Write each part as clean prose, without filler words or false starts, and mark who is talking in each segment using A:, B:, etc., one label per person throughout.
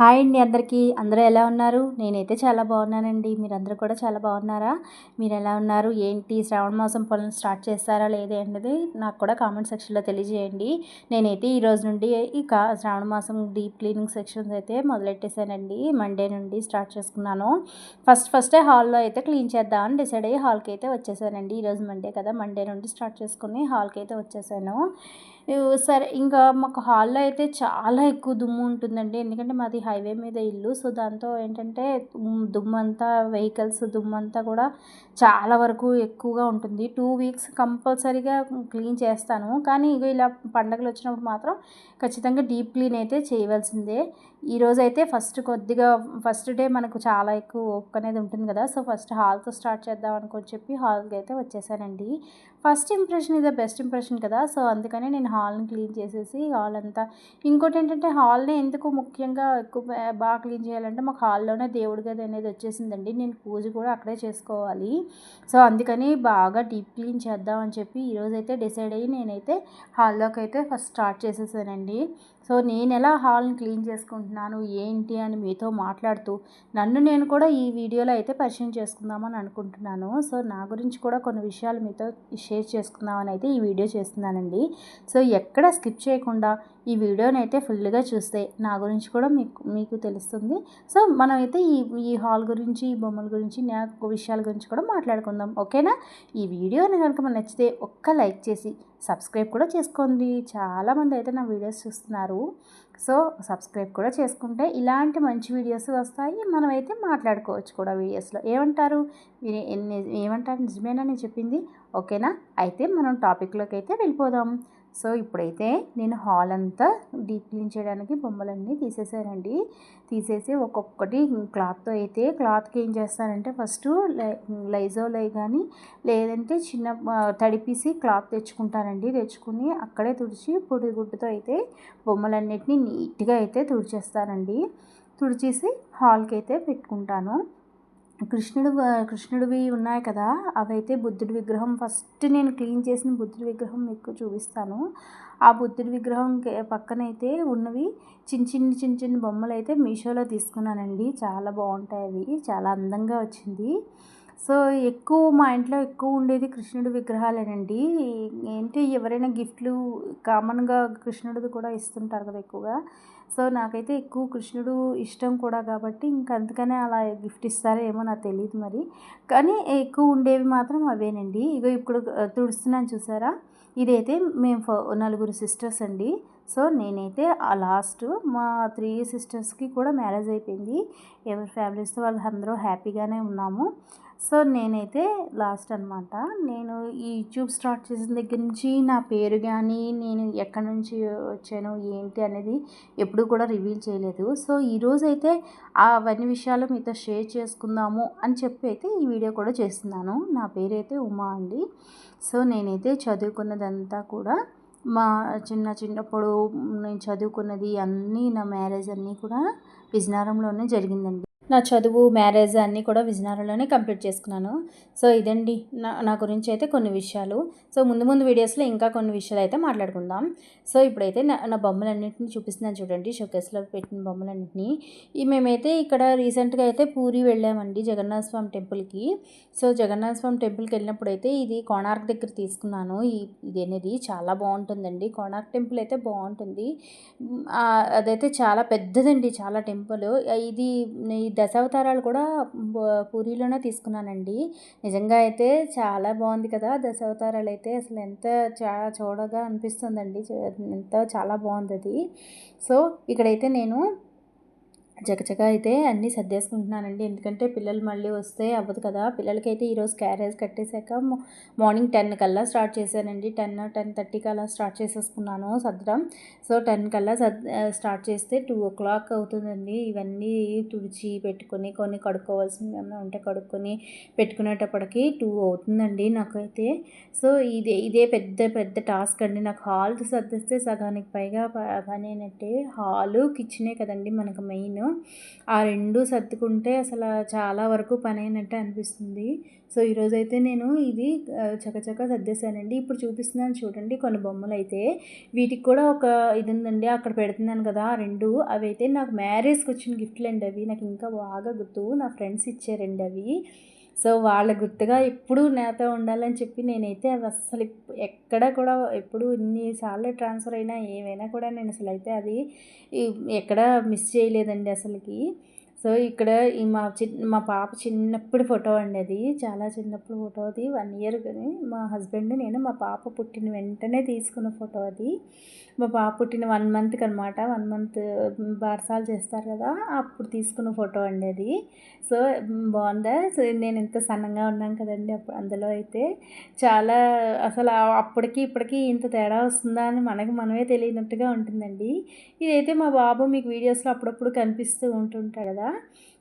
A: Hi అండి అందరికీ. అందరూ ఎలా ఉన్నారు? నేనైతే చాలా బాగున్నానండి. మీరందరూ కూడా చాలా బాగున్నారా? మీరు ఎలా ఉన్నారు? ఏంటి శ్రావణ మాసం పనులు స్టార్ట్ చేస్తారా లేదా అన్నది నాకు కూడా కామెంట్ సెక్షన్లో తెలియజేయండి. నేనైతే ఈ రోజు నుండి ఇక శ్రావణ మాసం డీప్ క్లీనింగ్ సెక్షన్స్ అయితే మొదలెట్టేసానండి. మండే నుండి స్టార్ట్ చేసుకున్నాను. ఫస్టే హాల్లో అయితే క్లీన్ చేద్దామని డిసైడ్ అయ్యి హాల్కి అయితే వచ్చేసానండి. ఈరోజు మండే కదా, మండే నుండి స్టార్ట్ చేసుకుని హాల్కి అయితే వచ్చేసాను. సరే, ఇంకా మాకు హాల్లో అయితే చాలా ఎక్కువ దుమ్ము ఉంటుందండి. ఎందుకంటే మాది హైవే మీద ఇల్లు. సో దాంతో ఏంటంటే దుమ్మంతా, వెహికల్స్ దుమ్మంతా కూడా చాలా వరకు ఎక్కువగా ఉంటుంది. 2 వీక్స్ కంపల్సరీగా క్లీన్ చేస్తాను. కానీ ఇలా పండగలు వచ్చినప్పుడు మాత్రం ఖచ్చితంగా డీప్ క్లీన్ అయితే చేయవలసిందే. ఈరోజైతే ఫస్ట్ డే మనకు చాలా ఎక్కువ వర్క్ అనేది ఉంటుంది కదా. సో ఫస్ట్ హాల్తో స్టార్ట్ చేద్దాం అనుకొని చెప్పి హాల్కి అయితే వచ్చేసానండి. ఫస్ట్ ఇంప్రెషన్ ఇదే బెస్ట్ ఇంప్రెషన్ కదా. సో అందుకని నేను హాల్ని క్లీన్ చేసేసి హాల్ అంతా, ఇంకోటి ఏంటంటే హాల్ని ఎందుకు ముఖ్యంగా ఎక్కువ బాగా క్లీన్ చేయాలంటే మాకు హాల్లోనే దేవుడి గది అనేది వచ్చేసిందండి. నేను పూజ కూడా అక్కడే చేసుకోవాలి. సో అందుకని బాగా డీప్ క్లీన్ చేద్దామని చెప్పి ఈరోజైతే డిసైడ్ అయ్యి నేనైతే హాల్లోకి అయితే ఫస్ట్ స్టార్ట్ చేసేసానండి. సో నేను ఎలా హాల్ని క్లీన్ చేసుకుంటున్నాను ఏంటి అని మీతో మాట్లాడుతూ నన్ను నేను కూడా ఈ వీడియోలో అయితే పరిచయం చేసుకుందామని అనుకుంటున్నాను. సో నా గురించి కూడా కొన్ని విషయాలు మీతో షేర్ చేసుకుందామని అయితే ఈ వీడియో చేస్తున్నానండి. సో ఎక్కడ స్కిప్ చేయకుండా ఈ వీడియోని అయితే ఫుల్గా చూస్తే నా గురించి కూడా మీకు తెలుస్తుంది. సో మనం అయితే ఈ హాల్ గురించి, ఈ బొమ్మల గురించి, నా విషయాల గురించి కూడా మాట్లాడుకుందాం. ఓకేనా? ఈ వీడియోని కనుక మనకు నచ్చితే ఒక్క లైక్ చేసి సబ్స్క్రైబ్ కూడా చేసుకోండి. చాలామంది అయితే నా వీడియోస్ చూస్తున్నారు. సో సబ్స్క్రైబ్ కూడా చేసుకుంటే ఇలాంటి మంచి వీడియోస్ వస్తాయి. మనమైతే మాట్లాడుకోవచ్చు కూడా వీడియోస్లో. ఏమంటారు? ఏమంటారు? నిజమేనా నేను చెప్పింది? ఓకేనా? అయితే మనం టాపిక్లోకి అయితే వెళ్ళిపోదాం. సో ఇప్పుడైతే నేను హాల్ అంతా డీప్ క్లీన్ చేయడానికి బొమ్మలన్నీ తీసేసానండి. తీసేసి ఒక్కొక్కటి క్లాత్కి ఏం చేస్తానంటే ఫస్ట్ లైజోల్ కానీ లేదంటే చిన్న తడిపీసి క్లాత్ తెచ్చుకుని అక్కడే తుడిచి పొడి గుడ్డతో అయితే బొమ్మలన్నిటిని నీట్గా అయితే తుడిచేసి హాల్కి అయితే పెట్టుకుంటాను. కృష్ణుడివి ఉన్నాయి కదా, అవైతే బుద్ధుడి విగ్రహం ఫస్ట్ నేను క్లీన్ చేసిన బుద్ధుడి విగ్రహం మీకు చూపిస్తాను. ఆ బుద్ధుడి విగ్రహం పక్కనైతే ఉన్నవి చిన్న చిన్న బొమ్మలు అయితే మీషోలో తీసుకున్నానండి. చాలా బాగుంటాయి అవి, చాలా అందంగా వచ్చింది. సో మా ఇంట్లో ఎక్కువ ఉండేది కృష్ణుడి విగ్రహాలేనండి. ఏంటి ఎవరైనా గిఫ్ట్లు కామన్గా కృష్ణుడిది కూడా ఇస్తుంటారు కదా ఎక్కువగా. సో నాకైతే ఎక్కువ కృష్ణుడు ఇష్టం కూడా కాబట్టి అందుకనే అలా గిఫ్ట్ ఇస్తారో ఏమో నాకు తెలియదు మరి. కానీ ఎక్కువ ఉండేవి మాత్రం అవేనండి. ఇప్పుడు తుడుస్తున్నాను చూసారా, ఇదైతే మేము 4 సిస్టర్స్ అండి. సో నేనైతే లాస్ట్ మా 3 సిస్టర్స్కి కూడా మ్యారేజ్ అయిపోయింది. ఎవరి ఫ్యామిలీస్తో వాళ్ళు అందరూ హ్యాపీగానే ఉన్నాము. సో నేనైతే లాస్ట్ అనమాట. నేను ఈ యూట్యూబ్ స్టార్ట్ చేసిన దగ్గర నుంచి నా పేరు కానీ, నేను ఎక్కడి నుంచి వచ్చాను ఏంటి అనేది ఎప్పుడు కూడా రివీల్ చేయలేదు. సో ఈరోజైతే అవన్నీ విషయాలు మీతో షేర్ చేసుకుందాము అని చెప్పి అయితే ఈ వీడియో కూడా చేస్తున్నాను. నా పేరైతే ఉమా అండి. సో నేనైతే చదువుకున్నదంతా కూడా చిన్నప్పుడు నేను చదువుకున్నది అన్నీ, నా మ్యారేజ్ అన్నీ కూడా విజయనగరంలోనే జరిగిందండి. నా చదువు, మ్యారేజ్ అన్నీ కూడా విజయనగరంలోనే కంప్లీట్ చేసుకున్నాను. సో ఇదండి నా గురించి అయితే కొన్ని విషయాలు. సో ముందు వీడియోస్లో ఇంకా కొన్ని విషయాలు అయితే మాట్లాడుకుందాం. సో ఇప్పుడైతే నా బొమ్మలన్నింటినీ చూపిస్తున్నాను చూడండి, షోకేస్లో పెట్టిన బొమ్మలన్నింటినీ. మేమైతే ఇక్కడ రీసెంట్గా అయితే పూరి వెళ్ళామండి, జగన్నాథ స్వామి టెంపుల్కి. సో జగన్నాథ స్వామి టెంపుల్కి వెళ్ళినప్పుడు అయితే ఇది కోణార్క్ దగ్గర తీసుకున్నాను. ఇది అనేది చాలా బాగుంటుందండి. కోణార్క్ టెంపుల్ అయితే బాగుంటుంది. అదైతే చాలా పెద్దదండి, చాలా టెంపుల్. ఈ దశావతారాలు కూడా పూరిలోనే తీసుకున్నానండి. నిజంగా అయితే చాలా బాగుంది కదా దశావతారాలు అయితే. అసలు చాలా చూడగా అనిపిస్తుందండి, చాలా బాగుంది అది. సో ఇక్కడైతే నేను చకచకా అయితే అన్నీ సర్దేసుకుంటున్నానండి. ఎందుకంటే పిల్లలు మళ్ళీ వస్తే అవ్వదు కదా. పిల్లలకైతే ఈరోజు క్యారేజ్ కట్టేశాక మార్నింగ్ 10 కల్లా స్టార్ట్ చేశానండి. 10:30కి అలా స్టార్ట్ చేసేసుకున్నాను సర్దడం. సో 10 కల్లా స్టార్ట్ చేస్తే 2 o'clock అవుతుందండి. ఇవన్నీ తుడిచి పెట్టుకొని, కొన్ని కడుక్కోవాల్సినవి ఏమైనా ఉంటే కడుక్కొని పెట్టుకునేటప్పటికి 2 అవుతుందండి నాకైతే. సో ఇదే పెద్ద టాస్క్ అండి నాకు. హాల్ సర్దిస్తే సగానికి పైగా పని అయినట్టే. హాలు కిచెనే కదండి మనకు మెయిన్. నేను ఆ 2 సర్దుకుంటే అసలు చాలా వరకు పనైనట్టే అనిపిస్తుంది. సో, ఈరోజైతే నేను ఇది చకచకా సర్దేశానండి. ఇప్పుడు చూపిస్తున్నాను చూడండి కొన్ని బొమ్మలైతే. వీటికి కూడా ఒక ఇది ఉందండి. అక్కడ పెడుతున్నాను కదా! ఆ 2 అవైతే నాకు మ్యారేజ్‌కొచ్చిన గిఫ్ట్‌లండి అవి. నాకు ఇంకా బాగా గుర్తు. నా ఫ్రెండ్స్ ఇచ్చారండి అవి. సో, వాళ్ళ గుర్తుగా ఎప్పుడూ నాతో ఉండాలని చెప్పి నేనైతే అవి అస్సలు ఎక్కడ కూడా ఎప్పుడు ఎన్ని సార్లు ట్రాన్స్‌ఫర్ అయినా ఏమైనా కూడా నేను అసలైతే అది ఈ ఎక్కడ మిస్ చేయలేదండి అసలకి. సో, ఇక్కడ ఈ మా పాప చిన్నప్పుడు ఫోటో అండి అది. చాలా చిన్నప్పుడు ఫోటో అది. 1 ఇయర్ గాని మా హస్బెండ్, నేను మా పాప పుట్టిన వెంటనే తీసుకున్న ఫోటో అది. మా పాప పుట్టిన 1 మంత్‌కనమాట. 1 మంత్ బారసాలు చేస్తారు కదా! అప్పుడు తీసుకున్న ఫోటో అండి అది. సో, బావుందా? సో, నేను ఇంత సన్నంగా ఉన్నాను కదండీ అందులో అయితే. చాలా అసలు అప్పటికి ఇప్పటికి ఇంత తేడా వస్తుందా అని మనకి మనమే తెలియనట్టుగా ఉంటుందండి. ఇదైతే మా బాబు మీకు వీడియోస్‌లో అప్పుడప్పుడు కనిపిస్తూ ఉంటుంటాడు కదా!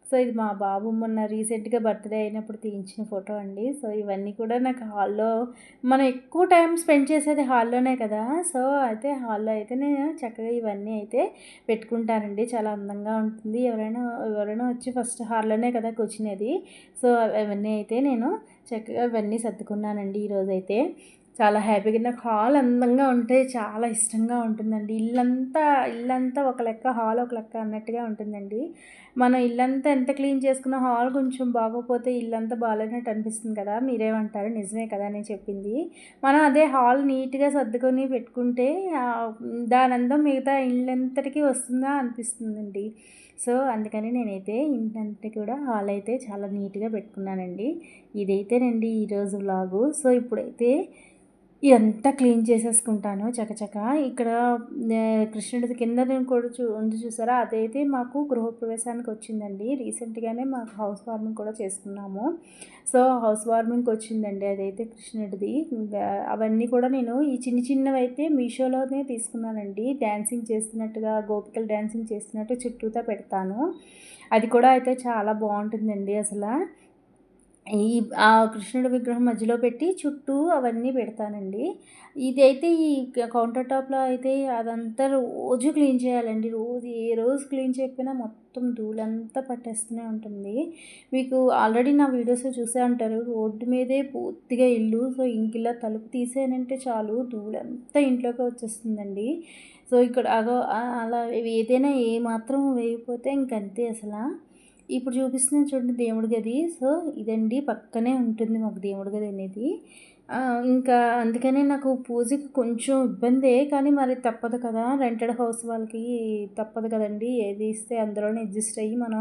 A: సో, ఇది మా బాబు మొన్న రీసెంట్‌గా బర్త్‌డే అయినప్పుడు తీయించిన ఫోటో అండి. సో, ఇవన్నీ కూడా నాకు హాల్‌లో మనం ఎక్కువ టైం స్పెండ్ చేసేది హాల్లోనే కదా! సో, అయితే హాల్‌లో అయితే నేను చక్కగా ఇవన్నీ అయితే పెట్టుకుంటానండి. చాలా అందంగా ఉంటుంది. ఎవరైనా వచ్చి ఫస్ట్ హాల్లోనే కదా కూర్చునేది. సో, అవన్నీ అయితే నేను చక్కగా ఇవన్నీ సర్దుకున్నానండి ఈరోజైతే. చాలా హ్యాపీగా నాకు హాల్ అందంగా ఉంటే చాలా ఇష్టంగా ఉంటుందండి. ఇల్లంతా ఒక లెక్క, హాల్ ఒక లెక్క అన్నట్టుగా ఉంటుందండి. మనం ఇల్లంతా ఎంత క్లీన్ చేసుకున్నా హాల్ కొంచెం బాగోకపోతే ఇల్లంతా బాలేనట్టు అనిపిస్తుంది కదా! మీరేమంటారు? నిజమే కదా నేను చెప్పింది. మనం అదే హాల్ నీట్‌గా సర్దుకొని పెట్టుకుంటే దాని అందం మిగతా ఇల్లంతటికి వస్తుందా అనిపిస్తుందండి. సో, అందుకని నేనైతే ఇంటంతా కూడా హాల్ అయితే చాలా నీట్‌గా పెట్టుకున్నానండి. ఇదైతేనండి ఈరోజు వ్లాగు. సో, ఇప్పుడైతే ఇదంతా క్లీన్ చేసేసుకుంటాను చకచకా. ఇక్కడ కృష్ణుడిది కిందన కూడా ఉంది చూసారా? అదైతే మాకు గృహప్రవేశానికి వచ్చిందండి. రీసెంట్‌గానే మాకు హౌస్ వార్మింగ్ కూడా చేసుకున్నాము. సో, హౌస్ వార్మింగ్‌కి వచ్చిందండి అదైతే కృష్ణుడిది. ఇంకా అవన్నీ కూడా నేను ఈ చిన్నవైతే మీషోలోనే తీసుకున్నానండి. డాన్సింగ్ చేస్తున్నట్టుగా గోపికలు డాన్సింగ్ చేస్తున్నట్టు చుట్టూతా పెడతాను. అది కూడా అయితే చాలా బావుంటుందండి అసల. ఆ కృష్ణుడి విగ్రహం మధ్యలో పెట్టి చుట్టూ అవన్నీ పెడతానండి. ఇదైతే ఈ కౌంటర్ టాప్‌లో అయితే అదంతా రోజు క్లీన్ చేయాలండి. ఏ రోజు క్లీన్ చేయకపోయినా మొత్తం ధూళంతా పట్టేస్తూనే ఉంటుంది. మీకు ఆల్రెడీ నా వీడియోస్‌లో చూసే ఉంటారు. రోడ్డు మీదే పూర్తిగా ఇల్లు. సో, ఇంకిలా తలుపు తీసానంటే చాలు ధూళంతా ఇంట్లోకి వచ్చేస్తుందండి. సో, ఇక్కడ అలా ఏదైనా ఏమాత్రం వేయకపోతే ఇంకంతే అసల. ఇప్పుడు చూపిస్తున్నాను చూడండి దేవుడి గది. సో, ఇదండి పక్కనే ఉంటుంది మాకు దేవుడి గది అనేది. ఇంకా అందుకనే నాకు పూజకి కొంచెం ఇబ్బందే. కానీ మరి తప్పదు కదా! రెంటెడ్ హౌస్ వాళ్ళకి తప్పదు కదండీ! ఏది ఇస్తే అందులోనే అడ్జస్ట్ అయ్యి మనం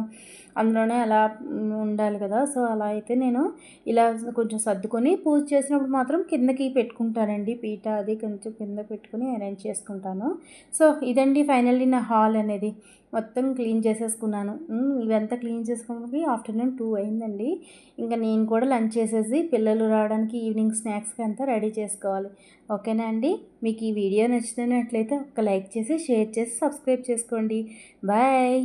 A: అందులోనే అలా ఉండాలి కదా! సో, అలా అయితే నేను ఇలా కొంచెం సర్దుకొని పూజ చేసినప్పుడు మాత్రం కిందకి పెట్టుకుంటానండి. పీట అది కొంచెం కింద పెట్టుకొని అరేంజ్ చేసుకుంటాను. సో, ఇదండి ఫైనల్లీ నా హాల్ అనేది. మొత్తం క్లీన్ చేసేసుకున్నాను. ఇవంతా క్లీన్ చేసుకోవడానికి ఆఫ్టర్‌నూన్ 2 అయిందండి. ఇంక నేను కూడా లంచ్ చేసేసి పిల్లలు రావడానికి ఈవినింగ్ స్నాక్స్‌కి అంతా రెడీ చేసుకోవాలి. ఓకేనా అండి? మీకు ఈ వీడియో నచ్చినట్లయితే ఒక లైక్ చేసి, షేర్ చేసి, సబ్స్క్రైబ్ చేసుకోండి. బాయ్.